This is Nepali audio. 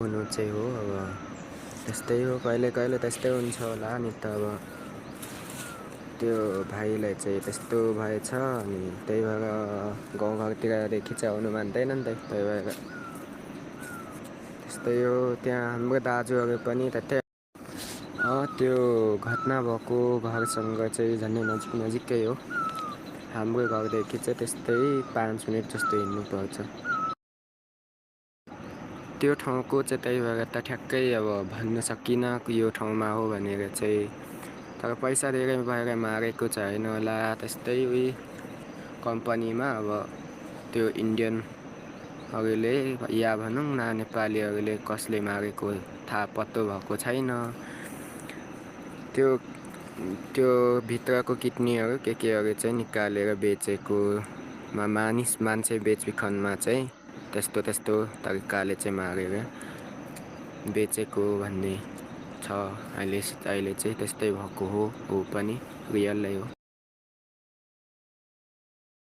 हुनु चाहिँ हो अब त्यस्तै हो, कहिले कहिले त्यस्तै हुन्छ होला नि त। अब त्यो भाइलाई चाहिँ त्यस्तो भएछ, अनि त्यही भएर गाउँघरतिर खिचाउनु मान्दैन नि त। त्यही भएर त्यस्तै हो। त्यहाँ हाम्रो दाजुहरू पनि त्यतै त्यो घटना भएको घरसँग चाहिँ झन्डै नजिकै हो। हाम्रो घरदेखि चाहिँ त्यस्तै 5 मिनट जस्तो हिँड्नुपर्छ। त्यो ठाउँको चाहिँ त्यही भएर त ठ्याक्कै अब भन्न सकिनँ यो ठाउँमा हो भनेर चाहिँ। तर पैसा धेरै भएर मारेको चाहिँ होइन होला, त्यस्तै कम्पनीमा अब त्यो इन्डियनहरूले या भनौँ न नेपालीहरूले कसले मारेको थाहा पत्तो भएको छैन। त्यो भित्रको किडनीहरू केहरू चाहिँ निकालेर बेचेकोमा मान्छे बेचबिखनमा चाहिँ त्यस्तो तरिकाले चाहिँ मारेर बेचेको भन्ने छ। अहिले चाहिँ त्यस्तै भएको हो पनि, रियलै हो।